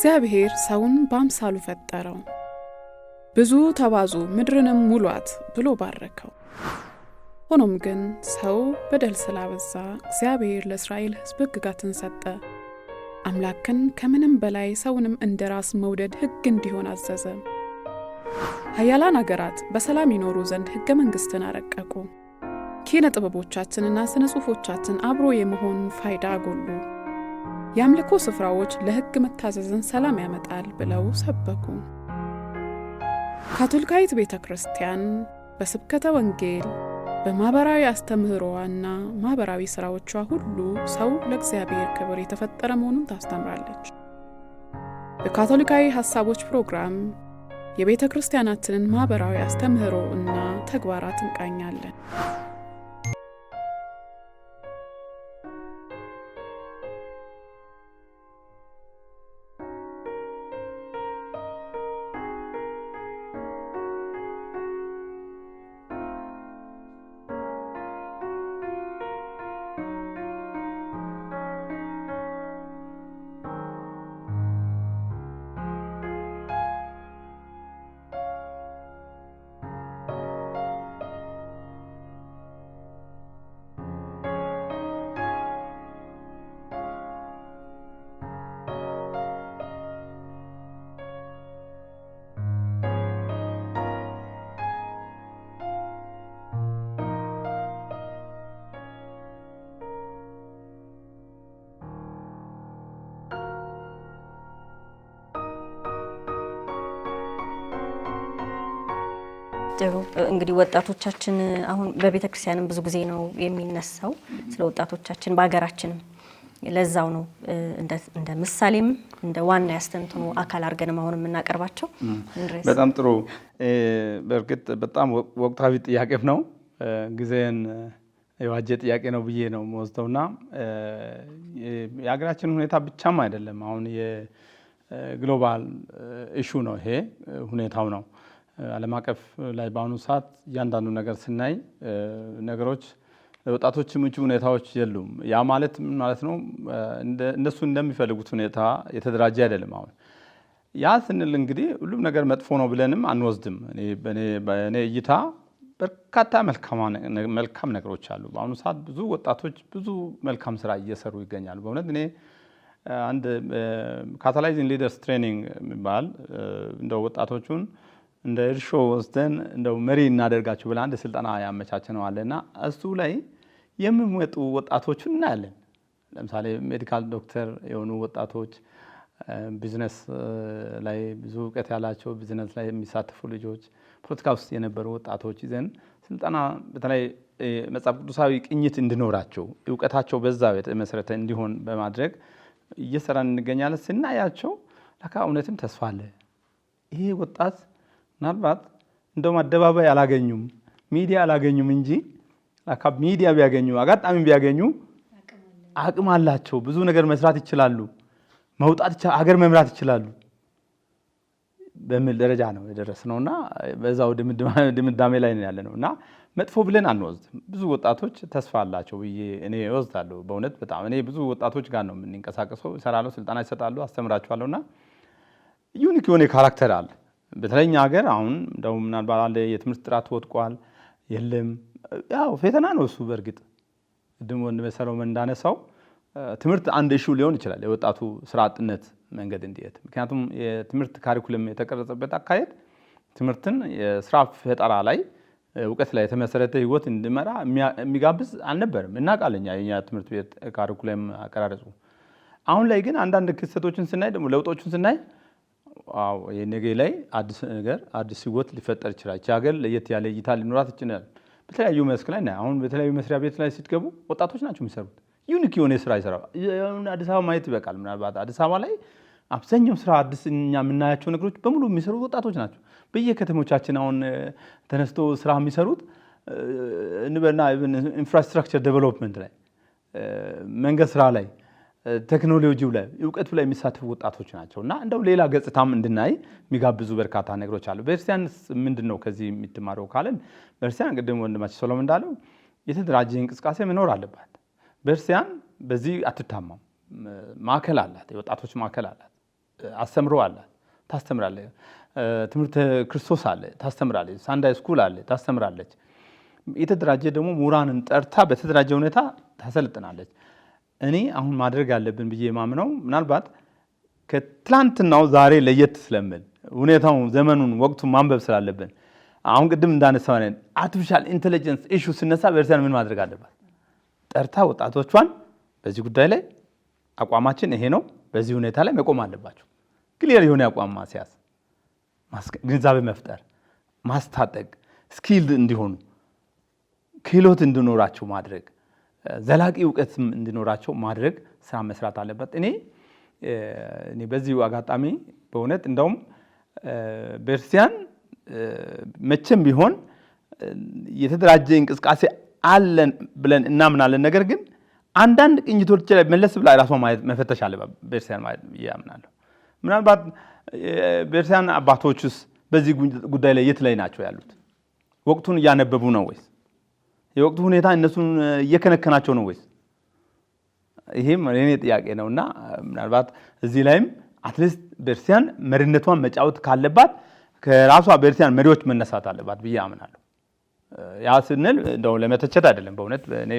እግዚአብሔር ሰውን በአምሳሉ ፈጠረው፣ ብዙ ተባዙ ምድርንም ሙሏት ብሎ ባረከው። ሆኖም ግን ሰው በደል ስላበዛ እግዚአብሔር ለእስራኤል ሕዝብ ሕግጋትን ሰጠ። አምላክን ከምንም በላይ ሰውንም እንደራስ መውደድ ሕግ እንዲሆን አዘዘ። ኃያላን አገራት በሰላም ይኖሩ ዘንድ ሕገ መንግሥትን አረቀቁ። ኪነ ጥበቦቻችንና ስነ ጽሑፎቻችን አብሮ የመሆን ፋይዳ አጎሉ። የአምልኮ ስፍራዎች ለሕግ መታዘዝን ሰላም ያመጣል ብለው ሰበኩ። ካቶሊካዊት ቤተ ክርስቲያን በስብከተ ወንጌል በማህበራዊ አስተምህሮዋና ማህበራዊ ስራዎቿ ሁሉ ሰው ለእግዚአብሔር ክብር የተፈጠረ መሆኑን ታስተምራለች። በካቶሊካዊ ሐሳቦች ፕሮግራም የቤተ ክርስቲያናችንን ማህበራዊ አስተምህሮ እና ተግባራት እንቃኛለን። ጥሩ እንግዲህ ወጣቶቻችን አሁን በቤተክርስቲያንም ብዙ ጊዜ ነው የሚነሳው ስለ ወጣቶቻችን በአገራችንም ለዛው ነው እንደ ምሳሌም እንደ ዋና ያስተንተኑ አካል አርገን ማሆን የምናቀርባቸው። በጣም ጥሩ በርግጥ በጣም ወቅታዊ ጥያቄ ነው። ጊዜን የዋጀ ጥያቄ ነው ብዬ ነው የምወስደውና የአገራችን ሁኔታ ብቻም አይደለም። አሁን የግሎባል ኢሹ ነው ይሄ ሁኔታው ነው። ዓለም አቀፍ ላይ በአሁኑ ሰዓት እያንዳንዱ ነገር ስናይ ነገሮች ለወጣቶች ምቹ ሁኔታዎች የሉም። ያ ማለት ምን ማለት ነው? እነሱ እንደሚፈልጉት ሁኔታ የተደራጀ አይደለም። አሁን ያ ስንል እንግዲህ ሁሉም ነገር መጥፎ ነው ብለንም አንወስድም። በእኔ እይታ በርካታ መልካም ነገሮች አሉ። በአሁኑ ሰዓት ብዙ ወጣቶች ብዙ መልካም ስራ እየሰሩ ይገኛሉ። በእውነት እኔ አንድ ካታላይዚንግ ሊደርስ ትሬኒንግ የሚባል እንደው ወጣቶቹን እንደ እርሾ ወስደን እንደው መሪ እናደርጋቸው ብለን አንድ ስልጠና ያመቻቸነው አለና እሱ ላይ የሚመጡ ወጣቶችን እናያለን። ለምሳሌ ሜዲካል ዶክተር የሆኑ ወጣቶች፣ ቢዝነስ ላይ ብዙ እውቀት ያላቸው ቢዝነስ ላይ የሚሳተፉ ልጆች፣ ፖለቲካ ውስጥ የነበሩ ወጣቶች ይዘን ስልጠና በተለይ መጽሐፍ ቅዱሳዊ ቅኝት እንዲኖራቸው እውቀታቸው በዛ የተመሰረተ እንዲሆን በማድረግ እየሰራን እንገኛለን። ስናያቸው ለካ እውነትም ተስፋ አለ። ይሄ ወጣት ምናልባት እንደውም አደባባይ አላገኙም ሚዲያ አላገኙም እንጂ ለካ ሚዲያ ቢያገኙ አጋጣሚ ቢያገኙ አቅም አላቸው፣ ብዙ ነገር መስራት ይችላሉ፣ መውጣት ይችላሉ፣ ሀገር መምራት ይችላሉ በሚል ደረጃ ነው የደረስነውና በዛው ድምዳሜ ላይ ነው ያለነውና መጥፎ ብለን አንወስድም። ብዙ ወጣቶች ተስፋ አላቸው ብዬ እኔ እወስዳለሁ። በእውነት በጣም እኔ ብዙ ወጣቶች ጋር ነው የምንንቀሳቀሰው፣ እሰራለሁ፣ ስልጠና ይሰጣሉ፣ አስተምራቸዋለሁና ዩኒክ የሆነ ካራክተር አለ። በተለይኛ ሀገር አሁን እንደው ምናልባት አለ የትምህርት ጥራት ወጥቋል የለም፣ ያው ፈተና ነው እሱ። በእርግጥ ድም ወንድ መሰረው እንዳነሳው ትምህርት አንድ ኢሹ ሊሆን ይችላል የወጣቱ ስራ አጥነት መንገድ እንዲሄድ። ምክንያቱም የትምህርት ካሪኩለም የተቀረጸበት አካሄድ ትምህርትን የስራ ፈጠራ ላይ እውቀት ላይ የተመሰረተ ህይወት እንዲመራ የሚጋብዝ አልነበረም። እናውቃለን የኛ ትምህርት ቤት ካሪኩለም አቀራረጹ። አሁን ላይ ግን አንዳንድ ክስተቶችን ስናይ ደግሞ ለውጦችን ስናይ የነገ ላይ አዲስ ነገር አዲስ ህይወት ሊፈጠር ይችላል። እቺ ሀገር ለየት ያለ እይታ ሊኖራት ይችላል። በተለያዩ መስክ ላይ አሁን በተለያዩ መስሪያ ቤት ላይ ሲትገቡ ወጣቶች ናቸው የሚሰሩት። ዩኒክ የሆነ ስራ ይሰራሉ። አዲስ አበባ ማየት ይበቃል። ምናልባት አዲስ አበባ ላይ አብዛኛው ስራ አዲስ እኛ የምናያቸው ነገሮች በሙሉ የሚሰሩት ወጣቶች ናቸው። በየከተሞቻችን አሁን ተነስቶ ስራ የሚሰሩት እንበልና ኢንፍራስትራክቸር ዴቨሎፕመንት ላይ መንገድ ስራ ላይ ቴክኖሎጂው ላይ እውቀቱ ላይ የሚሳተፉ ወጣቶች ናቸውና እንደው ሌላ ገጽታም እንድናይ የሚጋብዙ በርካታ ነገሮች አሉ። ቤተክርስቲያንስ ምንድነው ከዚህ የምትማረው ካለን ቤተክርስቲያን ቅድም ወንድማችን ሶሎሞን እንዳለው የተደራጀ እንቅስቃሴ መኖር አለባት። ቤተክርስቲያን በዚህ አትታማም። ማዕከል አላት፣ የወጣቶች ማዕከል አላት። አስተምሮ አለ ታስተምራለች። ትምህርተ ክርስቶስ አለ ታስተምራለች። ሳንዳይ ስኩል አለ ታስተምራለች። የተደራጀ ደግሞ ምሁራንን ጠርታ በተደራጀ ሁኔታ ታሰልጥናለች። እኔ አሁን ማድረግ ያለብን ብዬ የማምነው ምናልባት ከትላንትናው ዛሬ ለየት ስለምል ሁኔታውን ዘመኑን ወቅቱን ማንበብ ስላለብን አሁን ቅድም እንዳነሳው አርቲፊሻል ኢንተለጀንስ ኢሹ ሲነሳ ቤተክርስቲያን ምን ማድረግ አለባት? ጠርታ ወጣቶቿን በዚህ ጉዳይ ላይ አቋማችን ይሄ ነው፣ በዚህ ሁኔታ ላይ መቆም አለባቸው። ክሊየር የሆነ አቋም ማስያዝ፣ ግንዛቤ መፍጠር፣ ማስታጠቅ፣ ስኪልድ እንዲሆኑ ክህሎት እንዲኖራቸው ማድረግ፣ ዘላቂ እውቀት እንዲኖራቸው ማድረግ ስራ መስራት አለበት። እኔ በዚህ አጋጣሚ በእውነት እንደውም ቤተክርስቲያን መቼም ቢሆን የተደራጀ እንቅስቃሴ አለን ብለን እናምናለን። ነገር ግን አንዳንድ ቅኝቶች ላይ መለስ ብላ ራሷን መፈተሽ አለባት ቤተክርስቲያን ማለት ያምናለሁ። ምናልባት ቤተክርስቲያን አባቶችስ በዚህ ጉዳይ ላይ የት ላይ ናቸው ያሉት? ወቅቱን እያነበቡ ነው ወይስ የወቅቱ ሁኔታ እነሱን እየከነከናቸው ነው ወይስ? ይሄም የኔ ጥያቄ ነውና ምናልባት እዚህ ላይም አትሊስት ቤተክርስቲያን መሪነቷን መጫወት ካለባት ከራሷ ቤተክርስቲያን መሪዎች መነሳት አለባት ብዬ አምናለሁ። ያ ስንል እንደው ለመተቸት አይደለም። በእውነት እኔ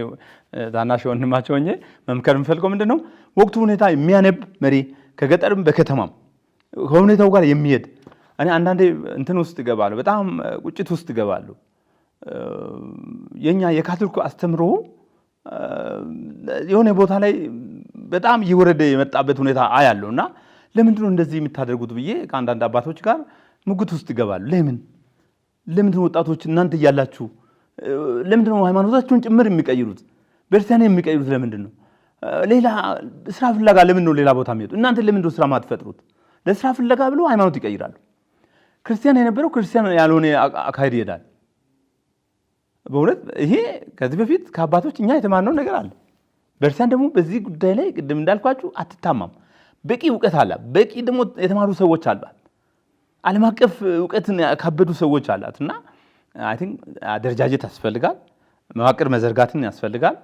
ታናሽ ወንድማቸው ሆኜ መምከር የምፈልገው ምንድነው ወቅቱ ሁኔታ የሚያነብ መሪ ከገጠርም በከተማም ከሁኔታው ጋር የሚሄድ እኔ አንዳንዴ እንትን ውስጥ እገባለሁ፣ በጣም ቁጭት ውስጥ እገባለሁ። የኛ የካቶሊክ አስተምሮ የሆነ ቦታ ላይ በጣም እየወረደ የመጣበት ሁኔታ አያለውና ለምንድን ነው እንደዚህ የምታደርጉት ብዬ ከአንዳንድ አባቶች ጋር ሙግት ውስጥ እገባለሁ። ለምንድን ነው ወጣቶች እናንተ እያላችሁ ለምንድን ነው ሃይማኖታችሁን ጭምር የሚቀይሩት? ቤተክርስቲያን የሚቀይሩት ለምንድን ነው? ሌላ ስራ ፍለጋ ለምን ነው ሌላ ቦታ የሚሄዱ? እናንተ ለምንድን ነው ስራ ማትፈጥሩት? ለስራ ፍለጋ ብሎ ሃይማኖት ይቀይራሉ። ክርስቲያን የነበረው ክርስቲያን ያልሆነ አካሄድ ይሄዳል። በእውነት ይሄ ከዚህ በፊት ከአባቶች እኛ የተማርነው ነገር አለ። ቤተክርስቲያን ደግሞ በዚህ ጉዳይ ላይ ቅድም እንዳልኳችሁ አትታማም። በቂ እውቀት አላት። በቂ ደግሞ የተማሩ ሰዎች አሏት። ዓለም አቀፍ እውቀትን ያካበዱ ሰዎች አላት እና አይ ቲንክ አደረጃጀት ያስፈልጋል፣ መዋቅር መዘርጋትን ያስፈልጋል፣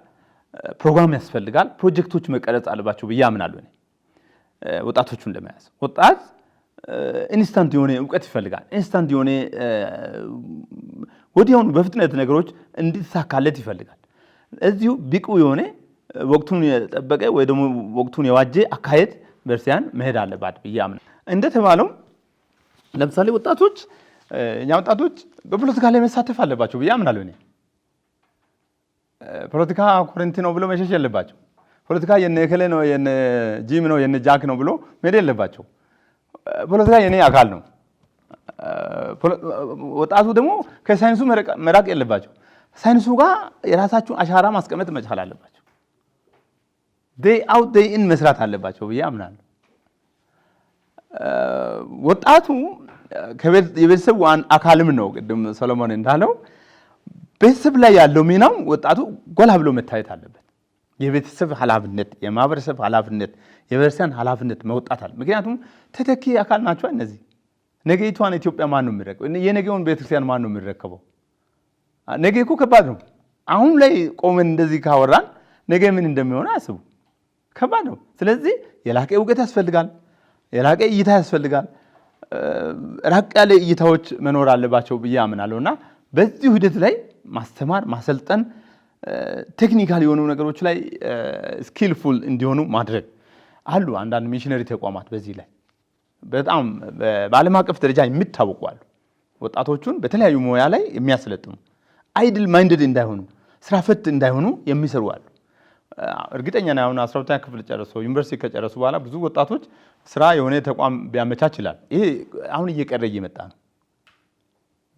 ፕሮግራም ያስፈልጋል፣ ፕሮጀክቶች መቀረጽ አለባቸው ብዬ አምናለሁ። እኔ ወጣቶቹን ለመያዝ ወጣት ኢንስታንት የሆነ እውቀት ይፈልጋል። ኢንስታንት የሆነ ወዲያውኑ በፍጥነት ነገሮች እንዲሳካለት ይፈልጋል። እዚሁ ብቁ የሆነ ወቅቱን የጠበቀ ወይ ደግሞ ወቅቱን የዋጀ አካሄድ ቤተክርስቲያን መሄድ አለባት ብዬ አምናለሁ። እንደተባለው ለምሳሌ ወጣቶች እኛ ወጣቶች በፖለቲካ ላይ መሳተፍ አለባቸው ብዬ አምናለሁ። እኔ ፖለቲካ ኮረንቲ ነው ብሎ መሸሽ የለባቸው። ፖለቲካ የነ እከሌ ነው የነ ጂም ነው የነ ጃክ ነው ብሎ መሄድ የለባቸው። ፖለቲካ የኔ አካል ነው። ወጣቱ ደግሞ ከሳይንሱ መራቅ የለባቸው። ሳይንሱ ጋር የራሳቸውን አሻራ ማስቀመጥ መቻል አለባቸው። ዴይ አውት ዴይ ኢን መስራት አለባቸው ብዬ አምናለሁ። ወጣቱ የቤተሰብ አካልም ነው። ቅድም ሰሎሞን እንዳለው ቤተሰብ ላይ ያለው ሚናው ወጣቱ ጎላ ብሎ መታየት አለበት። የቤተሰብ ኃላፊነት፣ የማህበረሰብ ኃላፊነት፣ የቤተክርስቲያን ኃላፊነት መውጣት አለ። ምክንያቱም ተተኪ አካል ናቸው እነዚህ። ነገይቷን ኢትዮጵያ ማን ነው የሚረከበው? የነገውን ቤተክርስቲያን ማን ነው የሚረከበው? ነገ እኮ ከባድ ነው። አሁን ላይ ቆመን እንደዚህ ካወራን ነገ ምን እንደሚሆን አስቡ። ከባድ ነው። ስለዚህ የላቀ እውቀት ያስፈልጋል፣ የላቀ እይታ ያስፈልጋል። ራቅ ያለ እይታዎች መኖር አለባቸው ብዬ አምናለሁና በዚህ ሂደት ላይ ማስተማር፣ ማሰልጠን፣ ቴክኒካል የሆኑ ነገሮች ላይ ስኪልፉል እንዲሆኑ ማድረግ አሉ። አንዳንድ ሚሽነሪ ተቋማት በዚህ ላይ በጣም በዓለም አቀፍ ደረጃ የሚታወቁ አሉ። ወጣቶቹን በተለያዩ ሙያ ላይ የሚያሰለጥኑ አይድል ማይንድድ እንዳይሆኑ፣ ስራ ፈት እንዳይሆኑ የሚሰሩ አሉ። እርግጠኛ ነኝ አሁን 12ኛ ክፍል ጨርሰው ዩኒቨርሲቲ ከጨረሱ በኋላ ብዙ ወጣቶች ስራ የሆነ ተቋም ቢያመቻች ይችላል። ይሄ አሁን እየቀረ እየመጣ ነው።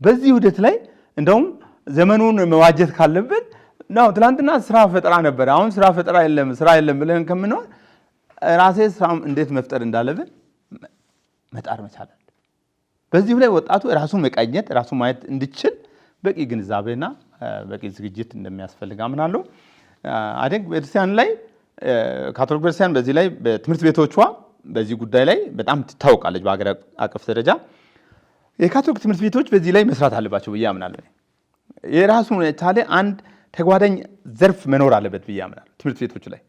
በዚህ ሂደት ላይ እንደውም ዘመኑን መዋጀት ካለበት ነው። ትናንትና ስራ ፈጠራ ነበር፣ አሁን ስራ ፈጠራ የለም፣ ስራ የለም ብለን ከምንሆን ራሴ ስራ እንዴት መፍጠር እንዳለብን መጣር መቻል አለ። በዚህ ላይ ወጣቱ ራሱን መቃኘት፣ ራሱን ማየት እንዲችል በቂ ግንዛቤና በቂ ዝግጅት እንደሚያስፈልግ አምናለሁ። አደግ ቤተክርስቲያን ላይ ካቶሊክ ቤተክርስቲያን በዚህ ላይ በትምህርት ቤቶቿ በዚህ ጉዳይ ላይ በጣም ትታወቃለች። በሀገር አቀፍ ደረጃ የካቶሊክ ትምህርት ቤቶች በዚህ ላይ መስራት አለባቸው ብዬ አምናለሁ። የራሱን የቻለ አንድ ተጓዳኝ ዘርፍ መኖር አለበት ብዬ አምናለሁ ትምህርት ቤቶች ላይ።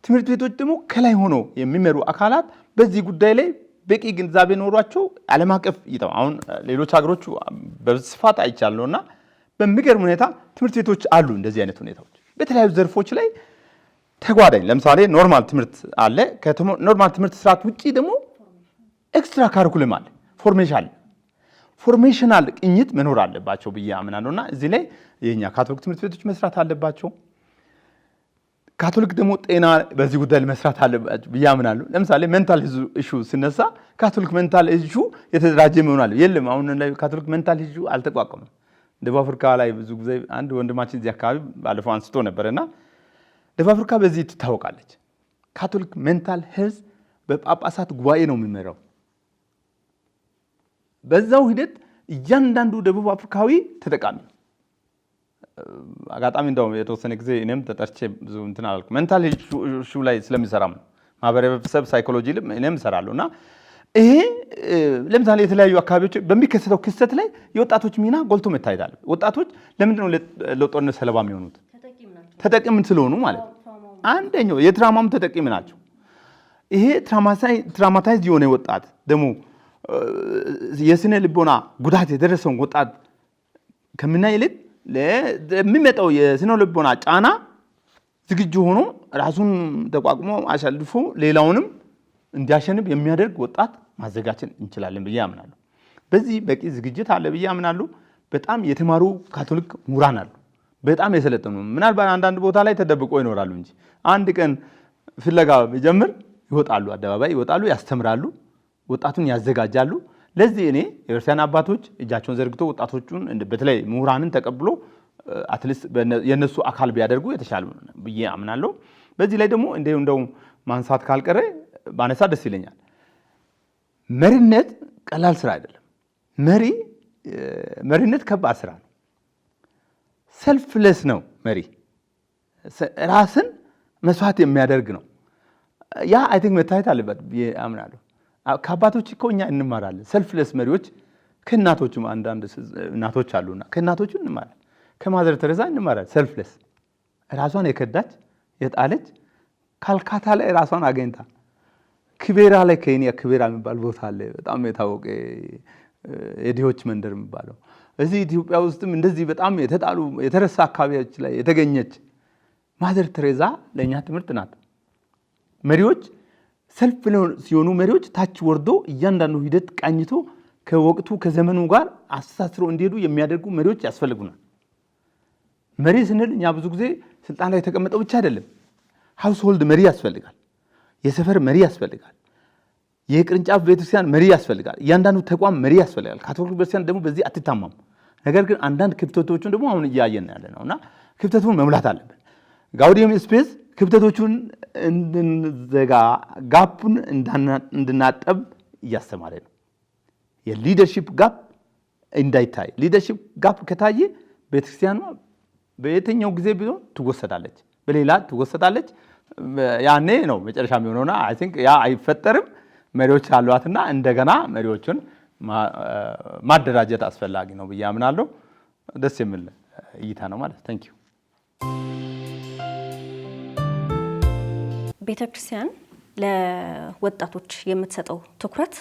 ትምህርት ቤቶች ደግሞ ከላይ ሆኖ የሚመሩ አካላት በዚህ ጉዳይ ላይ በቂ ግንዛቤ ኖሯቸው ዓለም አቀፍ ይተው አሁን ሌሎች ሀገሮች በስፋት አይቻለውና በሚገርም ሁኔታ ትምህርት ቤቶች አሉ እንደዚህ አይነት ሁኔታዎች በተለያዩ ዘርፎች ላይ ተጓዳኝ ለምሳሌ ኖርማል ትምህርት አለ ከኖርማል ትምህርት ስርዓት ውጪ ደግሞ ኤክስትራ ካሪኩለም አለ ፎርሜሽናል ቅኝት መኖር አለባቸው ብዬ አምናለሁና እዚህ ላይ የኛ ካቶሊክ ትምህርት ቤቶች መስራት አለባቸው ካቶሊክ ደግሞ ጤና በዚህ ጉዳይ መስራት አለባቸው ብዬ አምናለሁ ለምሳሌ ሜንታል ኢሹ ሲነሳ ካቶሊክ ሜንታል ኢሹ የተደራጀ መሆን አለ የለም አሁን ላይ ካቶሊክ ሜንታል ኢሹ አልተቋቋመም ደቡብ አፍሪካ ላይ ብዙ ጊዜ አንድ ወንድማችን እዚህ አካባቢ ባለፈው አንስቶ ነበርና ደቡብ አፍሪካ በዚህ ትታወቃለች ካቶሊክ ሜንታል ሄልዝ በጳጳሳት ጉባኤ ነው የሚመራው በዛው ሂደት እያንዳንዱ ደቡብ አፍሪካዊ ተጠቃሚ አጋጣሚ እንደው የተወሰነ ጊዜ እኔም ተጠርቼ ብዙ እንትን አልኩ ሜንታል ኢሹ ላይ ስለሚሰራም ማህበረሰብ ሳይኮሎጂ እኔም እሰራለሁና ይሄ ለምሳሌ የተለያዩ አካባቢዎች በሚከሰተው ክስተት ላይ የወጣቶች ሚና ጎልቶ መታየት አለ ወጣቶች ለምንድን ነው ለጦርነት ሰለባ የሚሆኑት ተጠቂም ስለሆኑ ማለት አንደኛው የትራማም ተጠቂም ናቸው ይሄ ትራማታይዝ የሆነ ወጣት ደግሞ የስነ ልቦና ጉዳት የደረሰውን ወጣት ከምናይ ይልቅ ለሚመጣው የስነ ልቦና ጫና ዝግጁ ሆኖ ራሱን ተቋቁሞ አሳልፎ ሌላውንም እንዲያሸንፍ የሚያደርግ ወጣት ማዘጋጀት እንችላለን ብዬ አምናለሁ በዚህ በቂ ዝግጅት አለ ብዬ አምናለሁ በጣም የተማሩ ካቶሊክ ምሁራን አሉ በጣም የሰለጠኑ ምናልባት አንዳንድ ቦታ ላይ ተደብቆ ይኖራሉ እንጂ አንድ ቀን ፍለጋ ቢጀምር ይወጣሉ አደባባይ ይወጣሉ ያስተምራሉ ወጣቱን ያዘጋጃሉ ለዚህ እኔ የክርስቲያን አባቶች እጃቸውን ዘርግተው ወጣቶቹን በተለይ ምሁራንን ተቀብሎ አትሊስት የነሱ አካል ቢያደርጉ የተሻለ ብዬ አምናለሁ በዚህ ላይ ደግሞ እንደው ማንሳት ካልቀረ ባነሳ ደስ ይለኛል መሪነት ቀላል ስራ አይደለም መሪነት ከባድ ስራ ነው ሰልፍለስ ነው መሪ ራስን መስዋዕት የሚያደርግ ነው ያ አይ ቲንክ መታየት አለበት ብዬ አምናለሁ ከአባቶች እኮ እኛ እንማራለን ሰልፍለስ መሪዎች ከእናቶችም አንዳንድ እናቶች አሉና ከእናቶቹ እንማራለን ከማዘር ተሬዛ እንማራለን ሰልፍለስ ራሷን የከዳች የጣለች ካልካታ ላይ ራሷን አገኝታ ክቤራ ላይ ከኔያ ክቤራ የሚባል ቦታ አለ በጣም የታወቀ የድሆች መንደር የሚባለው እዚህ ኢትዮጵያ ውስጥም እንደዚህ በጣም የተጣሉ የተረሳ አካባቢዎች ላይ የተገኘች ማዘር ተሬዛ ለኛ ትምህርት ናት መሪዎች ሰልፍ ሲሆኑ መሪዎች ታች ወርዶ እያንዳንዱ ሂደት ቃኝቶ ከወቅቱ ከዘመኑ ጋር አስተሳስሮ እንዲሄዱ የሚያደርጉ መሪዎች ያስፈልጉናል መሪ ስንል እኛ ብዙ ጊዜ ስልጣን ላይ ተቀመጠው ብቻ አይደለም ሃውስሆልድ መሪ ያስፈልጋል የሰፈር መሪ ያስፈልጋል የቅርንጫፍ ቤተክርስቲያን መሪ ያስፈልጋል እያንዳንዱ ተቋም መሪ ያስፈልጋል ካቶሊክ ቤተክርስቲያን ደግሞ በዚህ አትታማም ነገር ግን አንዳንድ ክፍተቶችን ደግሞ አሁን እያየን ያለነውና ክፍተቱን መሙላት አለብን ጋውዲየም ስፔስ ክፍተቶቹን እንድንዘጋ ጋፑን እንድናጠብ እያስተማረ ነው የሊደርሺፕ ጋፕ እንዳይታይ ሊደርሺፕ ጋፕ ከታየ ቤተክርስቲያኗ በየትኛው ጊዜ ቢሆን ትወሰዳለች በሌላ ትወሰዳለች ያኔ ነው መጨረሻ የሚሆነውና አይ ቲንክ ያ አይፈጠርም መሪዎች አሏትና እንደገና መሪዎችን ማደራጀት አስፈላጊ ነው ብዬ አምናለሁ ደስ የሚል እይታ ነው ማለት ታንክ ዩ ቤተክርስቲያን ለወጣቶች የምትሰጠው ትኩረት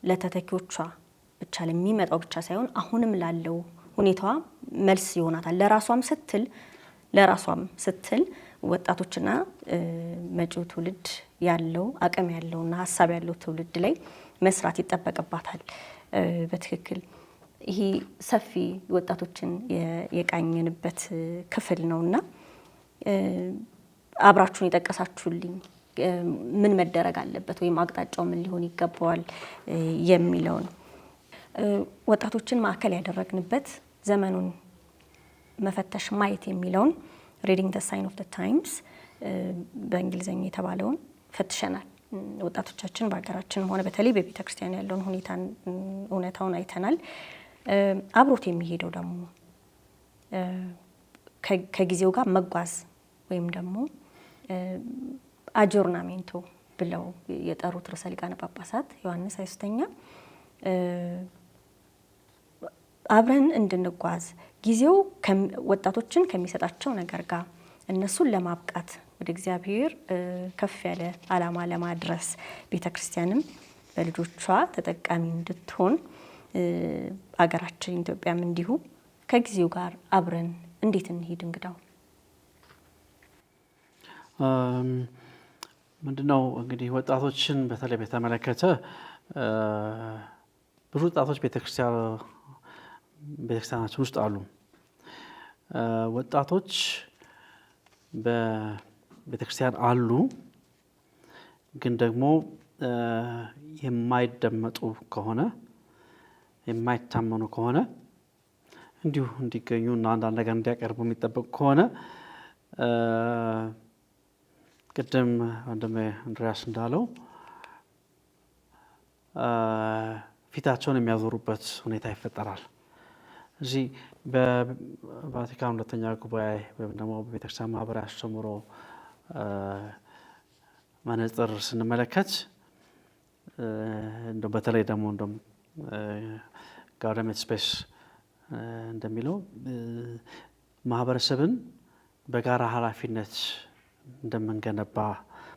ለተተኪዎቿ ብቻ ለሚመጣው ብቻ ሳይሆን አሁንም ላለው ሁኔታዋ መልስ ይሆናታል ለራሷም ስትል ወጣቶችና መጪው ትውልድ ያለው አቅም ያለውና ሐሳብ ያለው ትውልድ ላይ መስራት ይጠበቅባታል በትክክል ይሄ ሰፊ ወጣቶችን የቃኘንበት ክፍል ነውና አብራችሁን የጠቀሳችሁልኝ ምን መደረግ አለበት ወይም አቅጣጫው ምን ሊሆን ይገባዋል የሚለው ነው ወጣቶችን ማዕከል ያደረግንበት ዘመኑን መፈተሽ ማየት የሚለውን reading the sign of the times በእንግሊዘኛ የተባለውን ፈትሸናል ወጣቶቻችን በአገራችንም ሆነ በተለይ በቤተክርስቲያን ያለውን ሁኔታውን አይተናል አብሮት የሚሄደው ደግሞ ከጊዜው ጋር መጓዝ ወይም ደግሞ አጆርናሜንቶ ብለው የጠሩት ርዕሰ ሊቃነ ጳጳሳት ዮሐንስ 23ኛ አብረን እንድንጓዝ ጊዜው ወጣቶችን ከሚሰጣቸው ነገር ጋር እነሱን ለማብቃት ወደ እግዚአብሔር ከፍ ያለ ዓላማ ለማድረስ ቤተክርስቲያንም በልጆቿ ተጠቃሚ እንድትሆን አገራችን ኢትዮጵያም እንዲሁ ከጊዜው ጋር አብረን እንዴት እንሄድ? እንግዳው ምንድነው እንግዲህ ወጣቶችን በተለይ በተመለከተ ብዙ ወጣቶች ቤተክርስቲያናችን ውስጥ አሉ። ወጣቶች በቤተክርስቲያን አሉ፣ ግን ደግሞ የማይደመጡ ከሆነ የማይታመኑ ከሆነ እንዲሁ እንዲገኙ እና አንዳንድ ነገር እንዲያቀርቡ የሚጠበቁ ከሆነ ቅድም ወንድሜ አንድሪያስ እንዳለው ፊታቸውን የሚያዞሩበት ሁኔታ ይፈጠራል። እዚህ በቫቲካን ሁለተኛ ጉባኤ ወይም ደግሞ በቤተክርስቲያን ማህበር አስተምሮ መነጽር ስንመለከት እንደው በተለይ ደግሞ ጋውዲየም ኤት ስፔስ እንደሚለው ማህበረሰብን በጋራ ኃላፊነት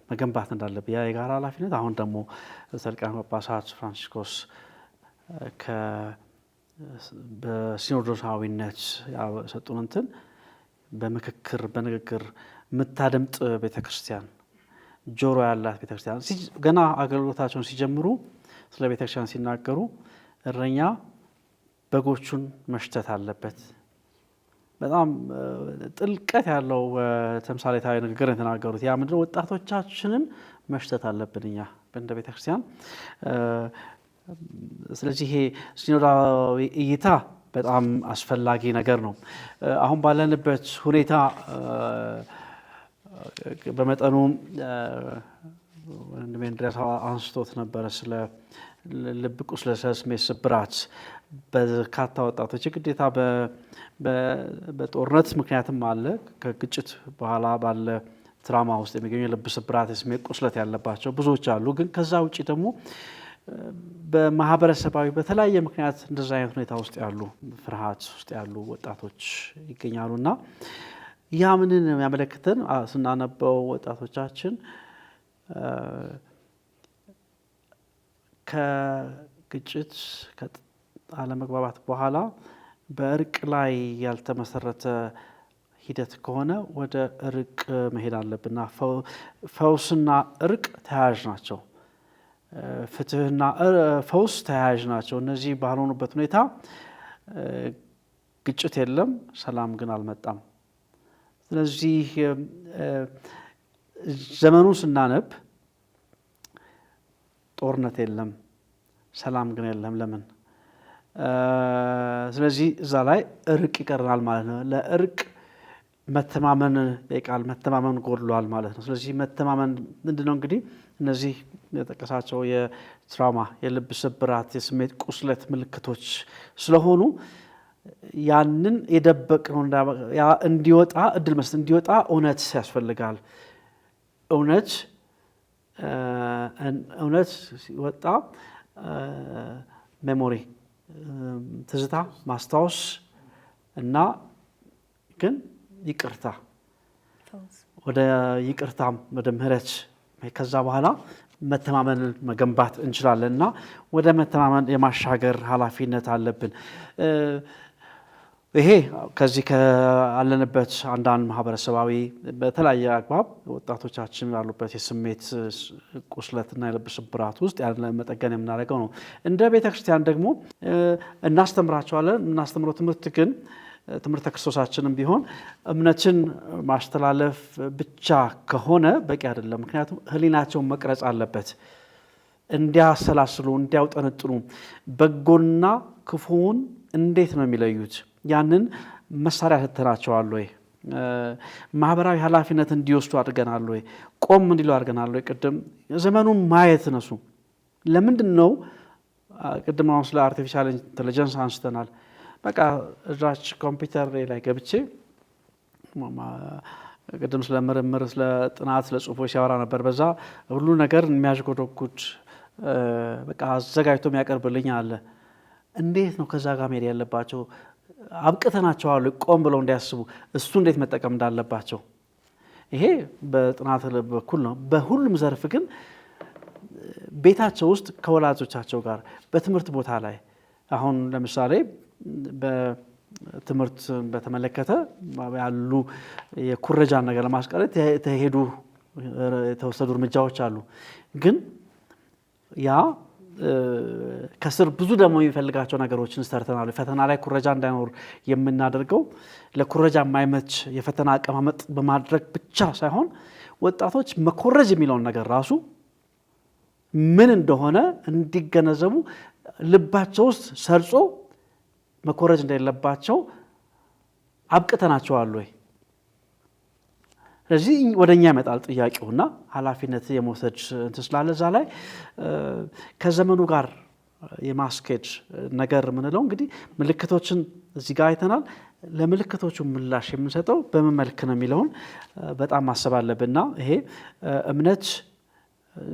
መገንባት እንዳለብን ያ የጋራ ኃላፊነት አሁን ደግሞ ሊቃነ ጳጳሳት ፍራንሲስኮስ በሲኖዶሳዊነት ያሰጡን እንትን በንግግር የምታደምጥ ቤተክርስቲያን፣ ጆሮ ያላት ቤተክርስቲያን ገና አገልግሎታቸውን ሲጀምሩ ስለ ቤተክርስቲያን ሲናገሩ እረኛ በጎቹን መሽተት አለበት። በጣም ጥልቀት ያለው ተምሳሌታዊ ንግግር የተናገሩት ያ ምንድነው? ወጣቶቻችንን መሽተት አለብን እኛ እንደ ቤተክርስቲያን። ስለዚህ ይሄ ሲኖዳዊ እይታ በጣም አስፈላጊ ነገር ነው። አሁን ባለንበት ሁኔታ በመጠኑ ወንድሜ አንድሪያስ አንስቶት ነበረ ስለ ልብ ቁስለት፣ ስለ ስሜት ስብራት በርካታ ወጣቶች ግዴታ በጦርነት ምክንያትም አለ ከግጭት በኋላ ባለ ትራማ ውስጥ የሚገኙ የልብ ስብራት፣ የስሜት ቁስለት ያለባቸው ብዙዎች አሉ። ግን ከዛ ውጪ ደግሞ በማህበረሰባዊ በተለያየ ምክንያት እንደዛ አይነት ሁኔታ ውስጥ ያሉ ፍርሃት ውስጥ ያሉ ወጣቶች ይገኛሉና ያ ምንን የሚያመለክተን ስናነበው ወጣቶቻችን ከግጭት አለመግባባት በኋላ በእርቅ ላይ ያልተመሰረተ ሂደት ከሆነ ወደ እርቅ መሄድ አለብንና ፈውስና እርቅ ተያያዥ ናቸው። ፍትህና ፈውስ ተያያዥ ናቸው። እነዚህ ባልሆኑበት ሁኔታ ግጭት የለም፣ ሰላም ግን አልመጣም። ስለዚህ ዘመኑን ስናነብ ጦርነት የለም፣ ሰላም ግን የለም። ለምን? ስለዚህ እዛ ላይ እርቅ ይቀርናል ማለት ነው። ለእርቅ መተማመን የቃል መተማመን ጎድሏል ማለት ነው። ስለዚህ መተማመን ምንድነው? እንግዲህ እነዚህ የጠቀሳቸው የትራውማ፣ የልብ ስብራት፣ የስሜት ቁስለት ምልክቶች ስለሆኑ ያንን የደበቅነው እንዲወጣ እድል መስጠት እንዲወጣ እውነት ያስፈልጋል። እውነት ሲወጣ ሜሞሪ ትዝታ፣ ማስታወስ እና ግን ይቅርታ ወደ ይቅርታም ወደ ምህረት ከዛ በኋላ መተማመንን መገንባት እንችላለን እና ወደ መተማመን የማሻገር ኃላፊነት አለብን። ይሄ ከዚህ ካለንበት አንዳንድ ማህበረሰባዊ በተለያየ አግባብ ወጣቶቻችን ያሉበት የስሜት ቁስለትና የልብ ስብራት ውስጥ ያለ መጠገን የምናደርገው ነው። እንደ ቤተክርስቲያን ደግሞ እናስተምራቸዋለን። የምናስተምረው ትምህርት ግን ትምህርተ ክርስቶሳችንም ቢሆን እምነትን ማስተላለፍ ብቻ ከሆነ በቂ አይደለም። ምክንያቱም ሕሊናቸውን መቅረጽ አለበት። እንዲያሰላስሉ፣ እንዲያውጠነጥኑ በጎና ክፉውን እንዴት ነው የሚለዩት? ያንን መሳሪያ ሰጥተናቸዋል ወይ? ማህበራዊ ኃላፊነት እንዲወስዱ አድርገናል ወይ? ቆም እንዲሉ አድርገናል ወይ? ቅድም ዘመኑን ማየት ነሱ ለምንድን ነው? ቅድም አሁን ስለ አርቲፊሻል ኢንተለጀንስ አንስተናል። በቃ እዛች ኮምፒውተር ላይ ገብቼ ቅድም ስለ ምርምር፣ ስለ ጥናት፣ ስለ ጽሁፎች ሲያወራ ነበር። በዛ ሁሉ ነገር የሚያዥጎደጉድ በቃ አዘጋጅቶ የሚያቀርብልኝ አለ። እንዴት ነው ከዛ ጋር መሄድ ያለባቸው? አብቅተናቸዋል ቆም ብለው እንዲያስቡ እሱ እንዴት መጠቀም እንዳለባቸው። ይሄ በጥናት በኩል ነው። በሁሉም ዘርፍ ግን ቤታቸው ውስጥ ከወላጆቻቸው ጋር በትምህርት ቦታ ላይ አሁን ለምሳሌ በትምህርት በተመለከተ ያሉ የኩረጃን ነገር ለማስቀረት የተወሰዱ እርምጃዎች አሉ። ግን ያ ከስር ብዙ ደግሞ የሚፈልጋቸው ነገሮችን ሰርተናል። ፈተና ላይ ኩረጃ እንዳይኖር የምናደርገው ለኩረጃ የማይመች የፈተና አቀማመጥ በማድረግ ብቻ ሳይሆን ወጣቶች መኮረጅ የሚለውን ነገር ራሱ ምን እንደሆነ እንዲገነዘቡ ልባቸው ውስጥ ሰርጾ መኮረጅ እንደሌለባቸው አብቅተናቸዋል ወይ? ስለዚህ ወደኛ ይመጣል ጥያቄውና ኃላፊነት የመውሰድ እንትን ስላለ እዛ ላይ ከዘመኑ ጋር የማስኬድ ነገር ምንለው እንግዲህ ምልክቶችን እዚህ ጋር አይተናል። ለምልክቶቹ ምላሽ የምንሰጠው በምን መልክ ነው የሚለውን በጣም ማሰብ አለብንና ይሄ እምነት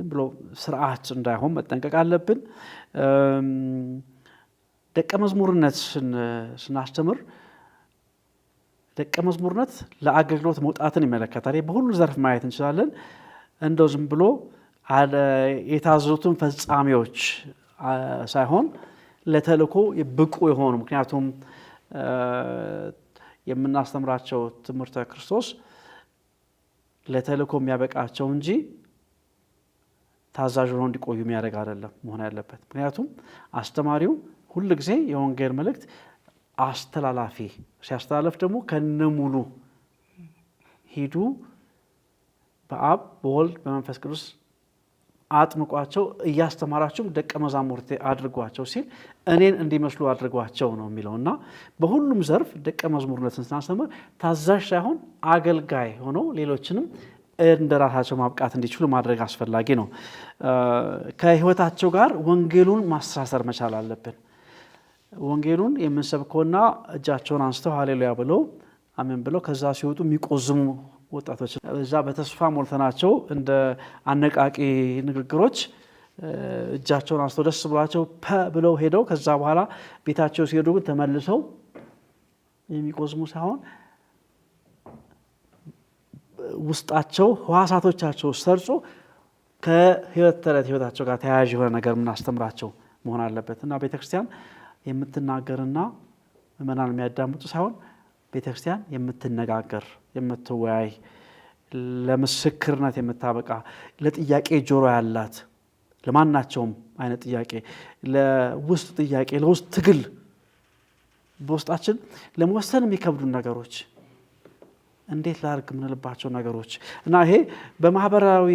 ብሎ ስርዓት እንዳይሆን መጠንቀቅ አለብን። ደቀ መዝሙርነት ስናስተምር ደቀ መዝሙርነት ለአገልግሎት መውጣትን ይመለከታል። በሁሉ ዘርፍ ማየት እንችላለን። እንደው ዝም ብሎ የታዘዙትን ፈጻሚዎች ሳይሆን ለተልእኮ ብቁ የሆኑ ምክንያቱም የምናስተምራቸው ትምህርተ ክርስቶስ ለተልእኮ የሚያበቃቸው እንጂ ታዛዥ ሆነው እንዲቆዩ የሚያደርግ አይደለም መሆን ያለበት። ምክንያቱም አስተማሪው ሁል ጊዜ የወንጌል መልእክት አስተላላፊ ሲያስተላልፍ ደግሞ ከነሙሉ ሂዱ በአብ በወልድ በመንፈስ ቅዱስ አጥምቋቸው እያስተማራቸው ደቀ መዛሙርቴ አድርጓቸው ሲል እኔን እንዲመስሉ አድርጓቸው ነው የሚለውና በሁሉም ዘርፍ ደቀ መዝሙርነትን ስናስተምር ታዛዥ ሳይሆን አገልጋይ ሆኖ ሌሎችንም እንደራሳቸው ማብቃት እንዲችሉ ማድረግ አስፈላጊ ነው። ከህይወታቸው ጋር ወንጌሉን ማስተሳሰር መቻል አለብን። ወንጌሉን የምንሰብከውና እጃቸውን አንስተው ሃሌሉያ ብለው አሜን ብለው ከዛ ሲወጡ የሚቆዝሙ ወጣቶች እዛ በተስፋ ሞልተናቸው እንደ አነቃቂ ንግግሮች እጃቸውን አንስተው ደስ ብሏቸው ብለው ሄደው ከዛ በኋላ ቤታቸው ሲሄዱ ግን ተመልሰው የሚቆዝሙ ሳይሆን ውስጣቸው ህዋሳቶቻቸው ሰርጾ ከህይወት ተረት ህይወታቸው ጋር ተያያዥ የሆነ ነገር ምናስተምራቸው መሆን አለበት እና ቤተክርስቲያን የምትናገርና ምእመናን የሚያዳምጡ ሳይሆን ቤተክርስቲያን የምትነጋገር የምትወያይ ለምስክርነት የምታበቃ ለጥያቄ ጆሮ ያላት ለማናቸውም አይነት ጥያቄ ለውስጥ ጥያቄ ለውስጥ ትግል በውስጣችን ለመወሰን የሚከብዱ ነገሮች እንዴት ላድርግ ምንልባቸው ነገሮች እና ይሄ በማህበራዊ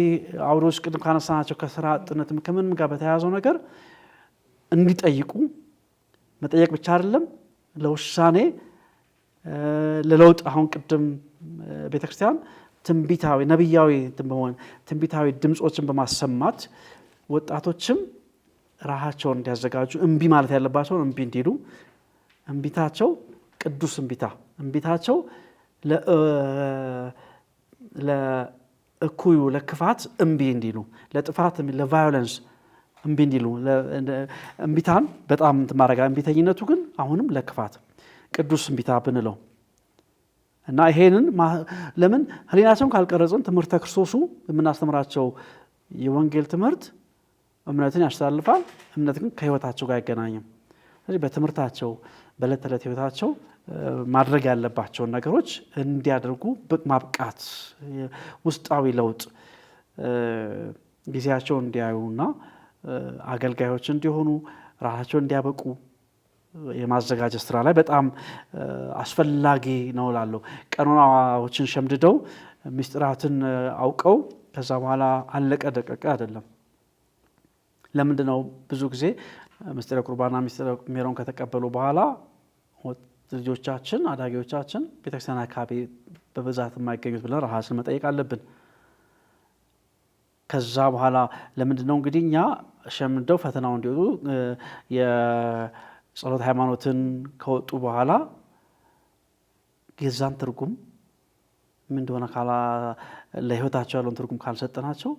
አውዶች ቅድም ካነሳናቸው ከስራ አጥነት ከምንም ጋር በተያያዘው ነገር እንዲጠይቁ መጠየቅ ብቻ አይደለም ለውሳኔ ለለውጥ አሁን ቅድም ቤተክርስቲያን ትንቢታዊ ነብያዊ በመሆን ትንቢታዊ ድምጾችን በማሰማት ወጣቶችም ራሳቸውን እንዲያዘጋጁ እንቢ ማለት ያለባቸውን እንቢ እንዲሉ እንቢታቸው ቅዱስ እንቢታቸው ለእኩዩ ለክፋት እንቢ እንዲሉ ለጥፋት ለቫዮለንስ እንቢ እንዲሉ እንቢታን በጣም ማረጋ እንቢተኝነቱ ግን አሁንም ለክፋት ቅዱስ እንቢታ ብንለው እና ይሄንን ለምን ህሊናቸውን ካልቀረጽን ትምህርተ ክርስቶሱ የምናስተምራቸው የወንጌል ትምህርት እምነትን ያስተላልፋል። እምነት ግን ከህይወታቸው ጋር አይገናኝም። ስለዚህ በትምህርታቸው በዕለት ተዕለት ህይወታቸው ማድረግ ያለባቸውን ነገሮች እንዲያደርጉ ማብቃት ውስጣዊ ለውጥ ጊዜያቸውን እንዲያዩና አገልጋዮች እንዲሆኑ ራሳቸውን እንዲያበቁ የማዘጋጀት ስራ ላይ በጣም አስፈላጊ ነው እላለሁ። ቀኖናዎችን ሸምድደው ምስጢራትን አውቀው ከዛ በኋላ አለቀ ደቀቀ አይደለም። ለምንድነው ብዙ ጊዜ ምስጢረ ቁርባንና ምስጢረ ሜሮን ከተቀበሉ በኋላ ልጆቻችን አዳጊዎቻችን ቤተክርስቲያን አካባቢ በብዛት የማይገኙት ብለን ራሳችን መጠየቅ አለብን። ከዛ በኋላ ለምንድነው እንግዲህ እኛ ሸምደው ፈተናው እንዲወጡ የጸሎት ሃይማኖትን ከወጡ በኋላ የዛን ትርጉም ምን እንደሆነ ለህይወታቸው ያለውን ትርጉም ካልሰጠናቸው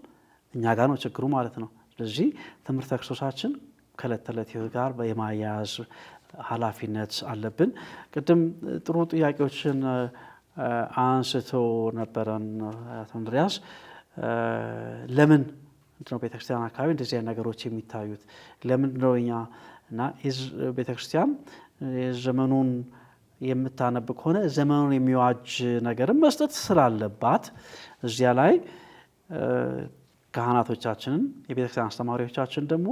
እኛ ጋር ነው ችግሩ ማለት ነው። ስለዚህ ትምህርተ ክርስቶሳችን ከዕለት ተዕለት ህይወት ጋር የማያያዝ ኃላፊነት አለብን። ቅድም ጥሩ ጥያቄዎችን አንስቶ ነበረን አቶ እንድሪያስ። ለምን ምንድነው ቤተክርስቲያን አካባቢ እንደዚህ አይነት ነገሮች የሚታዩት? ለምንድነው እኛ እና ቤተክርስቲያን ዘመኑን የምታነብ ከሆነ ዘመኑን የሚዋጅ ነገርን መስጠት ስላለባት እዚያ ላይ ካህናቶቻችንን የቤተክርስቲያን አስተማሪዎቻችን ደግሞ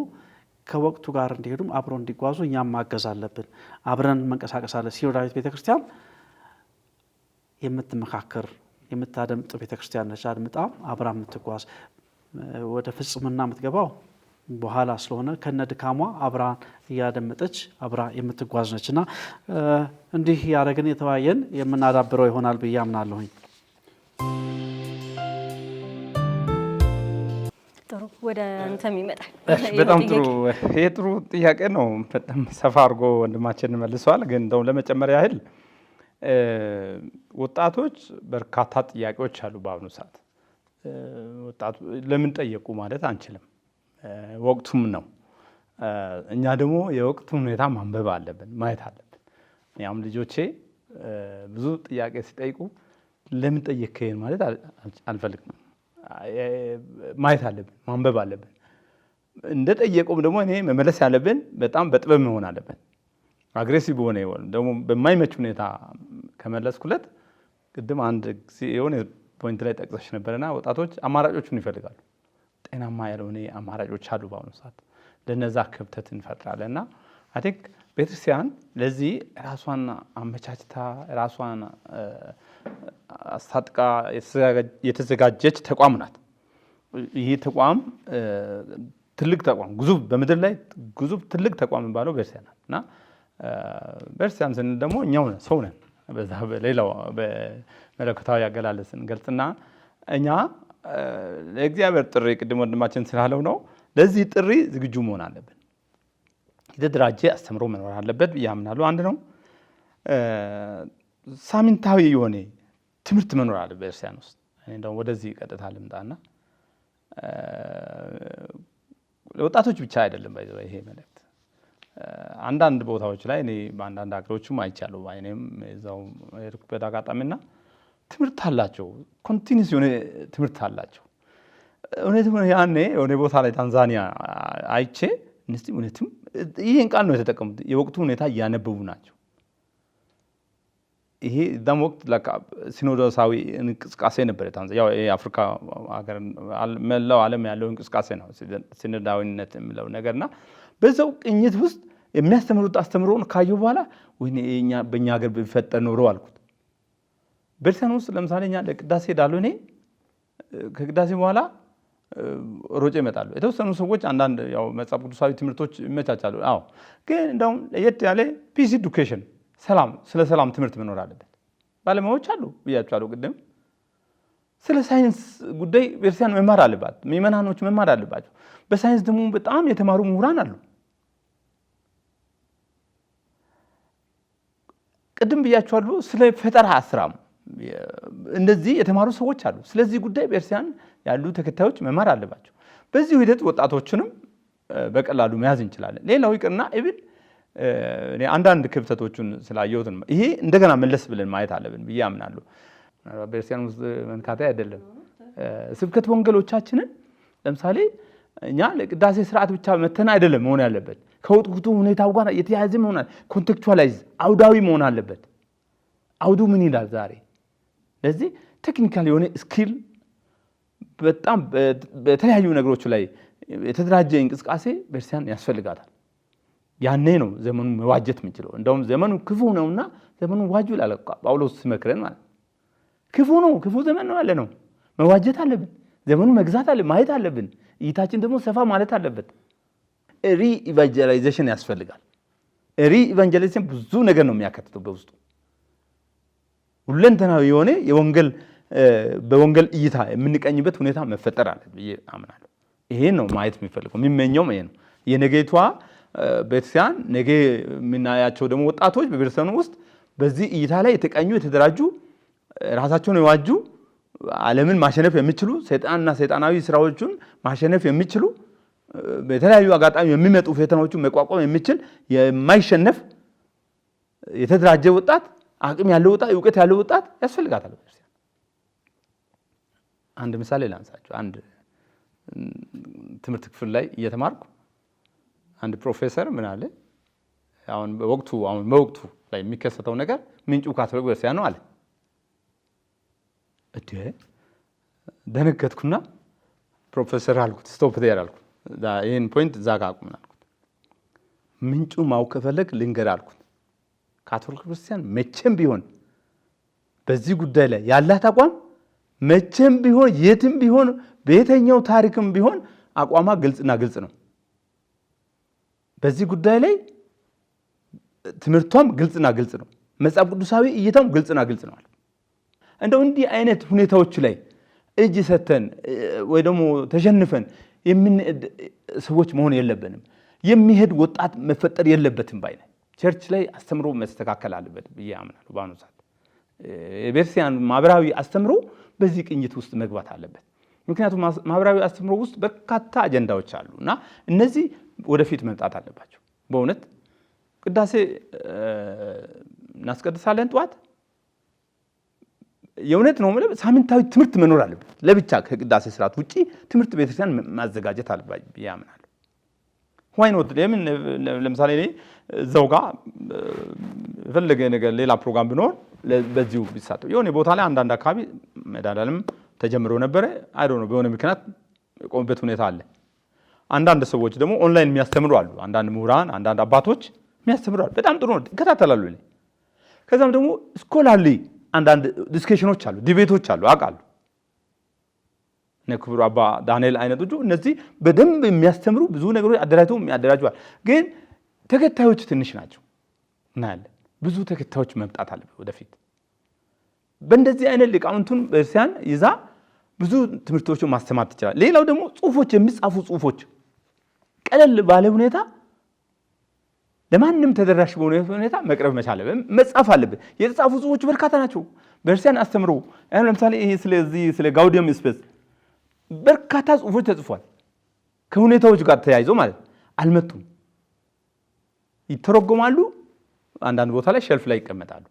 ከወቅቱ ጋር እንዲሄዱም አብረው እንዲጓዙ እኛም ማገዝ አለብን። አብረን መንቀሳቀስ አለ። ሲኖዳዊት ቤተክርስቲያን የምትመካከር የምታደምጥ ቤተክርስቲያን ነች። አድምጣ አብራ የምትጓዝ ወደ ፍጽምና የምትገባው በኋላ ስለሆነ ከነ ድካሟ አብራ እያደመጠች አብራ የምትጓዝ ነችና እንዲህ ያደረግን የተወያየን የምናዳብረው ይሆናል ብዬ አምናለሁኝ። ጥሩ ወደ አንተም ይመጣል። በጣም ጥሩ። ይሄ ጥሩ ጥያቄ ነው። በጣም ሰፋ አድርጎ ወንድማችን መልሷል። ግን እንደው ለመጨመር ያህል ወጣቶች በርካታ ጥያቄዎች አሉ በአሁኑ ሰዓት። ወጣቱ ለምን ጠየቁ ማለት አንችልም። ወቅቱም ነው። እኛ ደግሞ የወቅቱን ሁኔታ ማንበብ አለብን፣ ማየት አለብን። ያም ልጆቼ ብዙ ጥያቄ ሲጠይቁ ለምን ጠየቅከኝ ማለት አልፈልግም። ማየት አለብን፣ ማንበብ አለብን። እንደ ጠየቁም ደግሞ እኔ መመለስ ያለብን በጣም በጥበብ መሆን አለብን። አግሬሲቭ በሆነ ደግሞ በማይመች ሁኔታ ከመለስኩለት ቅድም አንድ ጊዜ የሆነ ፖይንት ላይ ጠቅሰሽ ነበርና ወጣቶች አማራጮቹን ይፈልጋሉ። ጤናማ ያልሆነ አማራጮች አሉ በአሁኑ ሰዓት። ለነዛ ክፍተት እንፈጥራለን እና አይ ቲንክ ቤተክርስቲያን ለዚህ ራሷን አመቻችታ ራሷን አስታጥቃ የተዘጋጀች ተቋም ናት። ይህ ተቋም ትልቅ ተቋም ግዙፍ፣ በምድር ላይ ግዙፍ ትልቅ ተቋም የሚባለው ቤተክርስቲያን ናት እና ቤተክርስቲያን ስንል ደግሞ እኛው ነን፣ ሰው ነን። በዛ በሌላው በመለኮታዊ አገላለጽ እንገልጽና እኛ ለእግዚአብሔር ጥሪ ቅድም ወንድማችን ስላለው ነው። ለዚህ ጥሪ ዝግጁ መሆን አለብን። የተደራጀ አስተምሮ መኖር አለበት ብዬ አምናለሁ። አንድ ነው። ሳምንታዊ የሆነ ትምህርት መኖር አለበት ቤተክርስቲያን ውስጥ። እኔ እንደውም ወደዚህ ቀጥታ ልምጣና ለወጣቶች ብቻ አይደለም ይሄ መልእክት። አንዳንድ ቦታዎች ላይ እኔ በአንዳንድ ሀገሮችም አይቻለሁ። እኔም እዛው የሄድኩበት አጋጣሚና ትምህርት አላቸው። ኮንቲኒስ የሆነ ትምህርት አላቸው። እውነትም ያኔ የሆነ ቦታ ላይ ታንዛኒያ አይቼ እውነትም ይህን ቃል ነው የተጠቀሙት። የወቅቱ ሁኔታ እያነበቡ ናቸው። ይሄ እዛም ወቅት ሲኖዶሳዊ እንቅስቃሴ ነበር። ያው የአፍሪካ ሀገር መላው ዓለም ያለው እንቅስቃሴ ነው ሲኖዳዊነት የሚለው ነገርና በዛው ቅኝት ውስጥ የሚያስተምሩት አስተምሮን ካየሁ በኋላ በእኛ ሀገር ቢፈጠር ኖሮ አልኩት። ቤተክርስቲያን ውስጥ ለምሳሌ እኛ ለቅዳሴ ሄዳለሁ። እኔ ከቅዳሴ በኋላ ሮጬ እመጣለሁ። የተወሰኑ ሰዎች አንዳንድ ያው መጽሐፍ ቅዱሳዊ ትምህርቶች ይመቻቻሉ። አዎ፣ ግን እንደውም ለየት ያለ ፒስ ኤዱኬሽን ስለ ሰላም ትምህርት መኖር አለበት። ባለሙያዎች አሉ ብያቸዋለሁ ቅድም። ስለ ሳይንስ ጉዳይ ቤተክርስቲያን መማር አለባት። ምዕመናኖች መማር አለባቸው። በሳይንስ ደግሞ በጣም የተማሩ ምሁራን አሉ። ቅድም ብያቸዋለሁ። ስለ ፈጠራ ስራም እንደዚህ የተማሩ ሰዎች አሉ። ስለዚህ ጉዳይ ቤተክርስቲያን ያሉ ተከታዮች መማር አለባቸው። በዚህ ሂደት ወጣቶችንም በቀላሉ መያዝ እንችላለን። ሌላው ይቅርና ኢቭን አንዳንድ ክፍተቶችን ስላየሁት ይሄ እንደገና መለስ ብለን ማየት አለብን ብዬ አምናለሁ። ቤተክርስቲያን ውስጥ መንካታ አይደለም። ስብከት ወንጌሎቻችንን ለምሳሌ እኛ ለቅዳሴ ስርዓት ብቻ መተና አይደለም መሆን ያለበት። ከወቅቱ ሁኔታው ጋር የተያያዘ መሆን ኮንቴክቹዋላይዝ አውዳዊ መሆን አለበት። አውዱ ምን ይላል ዛሬ? ለዚህ ቴክኒካል የሆነ ስኪል በጣም በተለያዩ ነገሮች ላይ የተደራጀ እንቅስቃሴ ቤተክርስቲያን ያስፈልጋታል። ያኔ ነው ዘመኑን መዋጀት የምንችለው። እንደውም ዘመኑ ክፉ ነውና ዘመኑን ዋጁ ይላል ጳውሎስ ሲመክረን ማለት ክፉ ነው፣ ክፉ ዘመን ነው ያለ ነው። መዋጀት አለብን። ዘመኑን መግዛት ማየት አለብን። እይታችን ደግሞ ሰፋ ማለት አለበት። ሪኢቫንጀላይዜሽን ያስፈልጋል። ሪኢቫንጀላይዜሽን ብዙ ነገር ነው የሚያካትተው በውስጡ። ሁለንተናዊ የሆነ በወንጌል እይታ የምንቀኝበት ሁኔታ መፈጠር አለ ብዬ አምናለሁ። ይሄን ነው ማየት የሚፈልገው የሚመኘውም ይሄ ነው። የነገይቷ ቤተክርስቲያን ነገ የምናያቸው ደግሞ ወጣቶች በቤተክርስቲያኑ ውስጥ በዚህ እይታ ላይ የተቀኙ የተደራጁ ራሳቸውን የዋጁ ዓለምን ማሸነፍ የሚችሉ ሰይጣንና ሰይጣናዊ ስራዎችን ማሸነፍ የሚችሉ በተለያዩ አጋጣሚ የሚመጡ ፈተናዎችን መቋቋም የሚችል የማይሸነፍ የተደራጀ ወጣት፣ አቅም ያለው ወጣት፣ እውቀት ያለው ወጣት ያስፈልጋታል ቤተክርስቲያን። አንድ ምሳሌ ላንሳቸው። አንድ ትምህርት ክፍል ላይ እየተማርኩ አንድ ፕሮፌሰር ምን አለ አሁን በወቅቱ ላይ የሚከሰተው ነገር ምንጩ ካቶሊክ ቤተክርስቲያን ነው አለ። ደነገጥኩና ፕሮፌሰር አልኩት ስቶፕ ዴር አልኩት። ይሄን ፖይንት እዛ ጋር አቁም አልኩት። ምንጩ ማወቅ ከፈለግ ልንገር አልኩት። ካቶሊክ ቤተክርስቲያን መቼም ቢሆን በዚህ ጉዳይ ላይ ያላት አቋም መቼም ቢሆን የትም ቢሆን በየትኛው ታሪክም ቢሆን አቋሟ ግልጽና ግልጽ ነው። በዚህ ጉዳይ ላይ ትምህርቷም ግልጽና ግልጽ ነው። መጽሐፍ ቅዱሳዊ እይታም ግልጽና ግልጽ ነው። እንደው እንዲህ አይነት ሁኔታዎች ላይ እጅ ሰተን ወይ ደግሞ ተሸንፈን ሰዎች መሆን የለብንም። የሚሄድ ወጣት መፈጠር የለበትም ባይ ነኝ። ቸርች ላይ አስተምሮ መስተካከል አለበት ብዬ አምናለሁ። በአሁኑ ሰዓት የቤተክርስቲያን ማህበራዊ አስተምሮ በዚህ ቅኝት ውስጥ መግባት አለበት። ምክንያቱም ማህበራዊ አስተምሮ ውስጥ በርካታ አጀንዳዎች አሉ እና እነዚህ ወደፊት መምጣት አለባቸው። በእውነት ቅዳሴ እናስቀድሳለን ጠዋት የእውነት ነው ማለት ሳምንታዊ ትምህርት መኖር አለበት። ለብቻ ከቅዳሴ ስርዓት ውጪ ትምህርት ቤተክርስቲያን ማዘጋጀት አለባት ብዬ አምናለሁ። ዋይ ኖት ለምን ለምሳሌ እኔ እዛው ጋር የፈለገ ነገር ሌላ ፕሮግራም ቢኖር በዚሁ ቢሳተው የሆነ ቦታ ላይ አንዳንድ አካባቢ መዳዳልም ተጀምሮ ነበረ። አይ ዶንት ኖ በሆነ ምክንያት የቆመበት ሁኔታ አለ። አንዳንድ ሰዎች ደግሞ ኦንላይን የሚያስተምሩ አሉ። አንዳንድ ምሁራን፣ አንዳንድ አባቶች የሚያስተምሩ አሉ። በጣም ጥሩ ነው፣ ይከታተላሉ። ከዛም ደግሞ ስኮላርሊ አንዳንድ ዲስከሽኖች አሉ፣ ዲቤቶች አሉ አውቃሉ። ክቡር አባ ዳንኤል አይነቶቹ እነዚህ በደንብ የሚያስተምሩ ብዙ ነገሮች አደራጅተው የሚያደራጁዋል። ግን ተከታዮች ትንሽ ናቸው እናያለን። ብዙ ተከታዮች መምጣት አለበት ወደፊት። በእንደዚህ አይነት ሊቃውንቱን ቤተክርስቲያን ይዛ ብዙ ትምህርቶችን ማስተማር ትችላል። ሌላው ደግሞ ጽሁፎች፣ የሚጻፉ ጽሁፎች ቀለል ባለ ሁኔታ ለማንም ተደራሽ በሆነ ሁኔታ መቅረብ መቻል አለበት፣ መጻፍ አለበት። የተጻፉ ጽሁፎች በርካታ ናቸው ቤተክርስቲያን አስተምሮ። አሁን ለምሳሌ ይሄ ስለ ጋውዲየም ስፔስ በርካታ ጽሁፎች ተጽፏል። ከሁኔታዎች ጋር ተያይዞ ማለት አልመጡም፣ ይተረጎማሉ። አንዳንድ ቦታ ላይ ሸልፍ ላይ ይቀመጣሉ።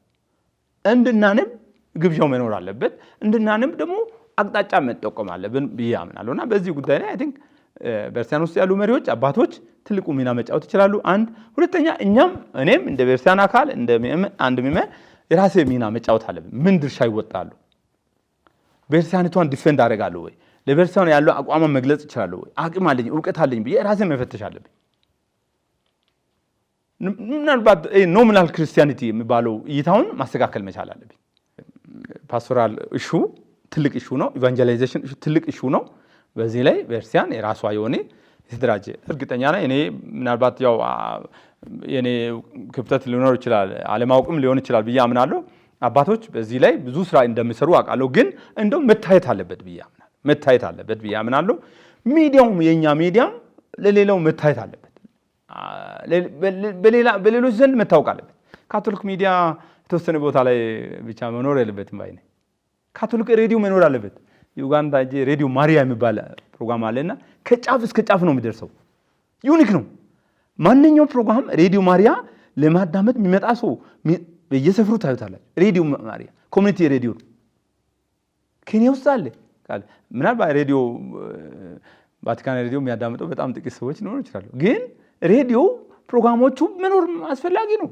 እንድናነብ ግብዣው መኖር አለበት። እንድናነብ ደግሞ አቅጣጫ መጠቆም አለብን ብዬ አምናለሁ እና በዚህ ጉዳይ ላይ አይ ቲንክ ቤተክርስቲያን ውስጥ ያሉ መሪዎች፣ አባቶች ትልቁ ሚና መጫወት ይችላሉ። አንድ ሁለተኛ እኔም እንደ ቤተክርስቲያን አካል እንደ አንድ ምዕመን የራሴ ሚና መጫወት አለብን። ምን ድርሻ ይወጣሉ? ቤተክርስቲያኒቷን ዲፌንድ አደርጋለሁ ወይ? ለቤተክርስቲያን ያለው አቋሟን መግለጽ እችላለሁ ወይ? አቅም አለኝ እውቀት አለኝ ብዬ ራሴ መፈተሽ አለብኝ። ምናልባት ኖሚናል ክርስቲያኒቲ የሚባለው እይታውን ማስተካከል መቻል አለብኝ። ፓስቶራል ኢሹ ትልቅ ኢሹ ነው። ኢቫንጀላይዜሽን ኢሹ ትልቅ ኢሹ ነው። በዚህ ላይ ቤተክርስቲያን የራሷ የሆነ የተደራጀ እርግጠኛ ነኝ እኔ ምናልባት ያው የኔ ክፍተት ሊኖር ይችላል፣ አለማወቅም ሊሆን ይችላል ብዬ አምናለሁ። አባቶች በዚህ ላይ ብዙ ስራ እንደሚሰሩ አውቃለሁ። ግን እንደው መታየት አለበት ብዬ አምናለሁ። ሚዲያውም የኛ ሚዲያም ለሌላው መታየት አለበት፣ በሌሎች ዘንድ መታወቅ አለበት። ካቶሊክ ሚዲያ የተወሰነ ቦታ ላይ ብቻ መኖር የለበትም ባይ ነኝ። ካቶሊክ ሬዲዮ መኖር አለበት። ዩጋንዳ ሬዲዮ ማሪያ የሚባል ፕሮግራም አለና ከጫፍ እስከ ጫፍ ነው የሚደርሰው። ዩኒክ ነው። ማንኛውም ፕሮግራም ሬዲዮ ማሪያ ለማዳመጥ የሚመጣ ሰው በየሰፍሩ ታዩታላችሁ። ሬዲዮ ማሪያ ኮሚኒቲ ሬዲዮ ኬንያ ውስጥ አለ። ምናልባት ሬዲዮ ቫቲካን ሬዲዮ የሚያዳምጠው በጣም ጥቂት ሰዎች ሊኖሩ ይችላሉ። ግን ሬዲዮ ፕሮግራሞቹ መኖር አስፈላጊ ነው።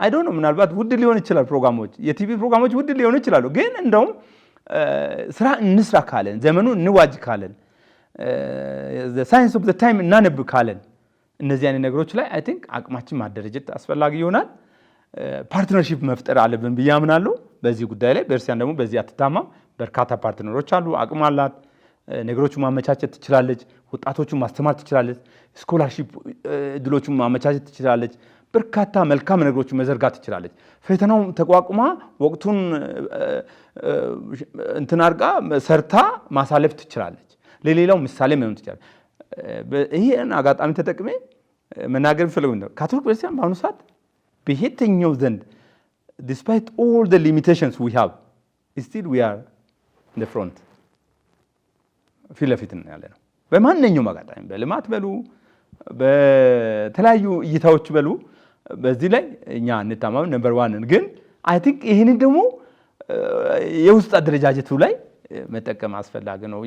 አይ ዶንት ኖ ምናልባት ውድ ሊሆን ይችላል፣ ፕሮግራሞች የቲቪ ፕሮግራሞች ውድ ሊሆኑ ይችላሉ። ግን እንደውም ስራ እንስራ ካለን፣ ዘመኑ እንዋጅ ካለን፣ ሳይንስ ኦፍ ዘ ታይም እናነብ ካለን እነዚህ አይነት ነገሮች ላይ አይ ቲንክ አቅማችን ማደረጀት አስፈላጊ ይሆናል። ፓርትነርሺፕ መፍጠር አለብን ብዬ አምናለሁ። በዚህ ጉዳይ ላይ ቤተክርስቲያን ደግሞ በዚህ አትታማም። በርካታ ፓርትነሮች አሉ፣ አቅም አላት፣ ነገሮቹን ማመቻቸት ትችላለች፣ ወጣቶቹን ማስተማር ትችላለች፣ ስኮላርሺፕ እድሎቹን ማመቻቸት ትችላለች፣ በርካታ መልካም ነገሮችን መዘርጋት ትችላለች። ፈተናው ተቋቁማ ወቅቱን እንትን አድርጋ ሰርታ ማሳለፍ ትችላለች። ለሌላው ምሳሌ መሆን ትችላለች። ይሄን አጋጣሚ ተጠቅሜ መናገር ፈልገው ነው ካቶሊክ ቤተክርስቲያን በአሁኑ ሰዓት በየትኛው ዘንድ despite all the limitations we have still we are in the front ፊት ለፊት ያለ ነው። በማንኛውም አጋጣሚ በልማት በሉ በተለያዩ እይታዎች በሉ በዚህ ላይ እኛ እንታማም ነምበር 1 ግን አይ ቲንክ ይሄንን ደግሞ የውስጥ አደረጃጀቱ ላይ መጠቀም አስፈላጊ ነው።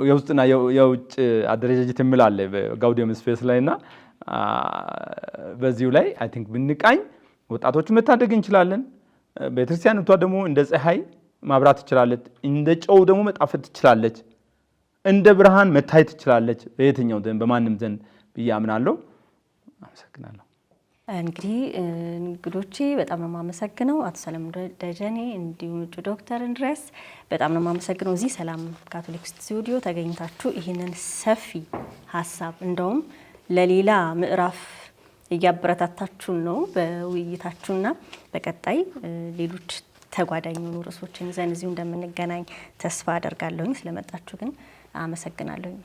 የውስጥና የውጭ አደረጃጀት የሚላለ በጋውዲየም ስፔስ ላይና በዚሁ ላይ አይ ቲንክ ብንቃኝ ወጣቶችን መታደግ እንችላለን። ቤተክርስቲያኒቷ ደግሞ እንደ ፀሐይ ማብራት ትችላለች፣ እንደ ጨው ደግሞ መጣፈጥ ትችላለች፣ እንደ ብርሃን መታየት ትችላለች በየትኛው ዘንድ በማንም ዘንድ ብዬ አምናለሁ። አመሰግናለሁ። እንግዲህ እንግዶቼ በጣም ነው የማመሰግነው። አቶ ሰለሞን ደጀኔ እንዲሁም እጩ ዶክተር እንድሪያስ በጣም ነው የማመሰግነው። እዚህ ሰላም ካቶሊክ ስቱዲዮ ተገኝታችሁ ይህንን ሰፊ ሀሳብ እንደውም ለሌላ ምዕራፍ እያበረታታችሁን ነው በውይይታችሁና በቀጣይ ሌሎች ተጓዳኝ የሆኑ ርዕሶችን ይዘን እዚሁ እንደምንገናኝ ተስፋ አደርጋለሁኝ። ስለመጣችሁ ግን አመሰግናለሁኝ።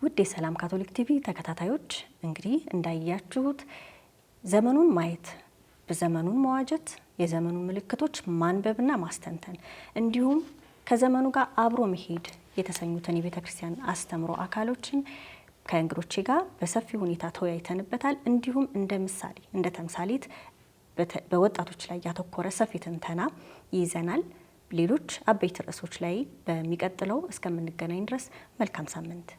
ውድ የሰላም ካቶሊክ ቲቪ ተከታታዮች እንግዲህ እንዳያችሁት ዘመኑን ማየት፣ በዘመኑን መዋጀት፣ የዘመኑን ምልክቶች ማንበብና ማስተንተን እንዲሁም ከዘመኑ ጋር አብሮ መሄድ የተሰኙትን የቤተ ክርስቲያን አስተምሮ አካሎችን ከእንግዶቼ ጋር በሰፊ ሁኔታ ተወያይተንበታል። እንዲሁም እንደ ምሳሌ እንደ ተምሳሌት በወጣቶች ላይ ያተኮረ ሰፊ ትንተና ይዘናል። ሌሎች አበይት ርዕሶች ላይ በሚቀጥለው እስከምንገናኝ ድረስ መልካም ሳምንት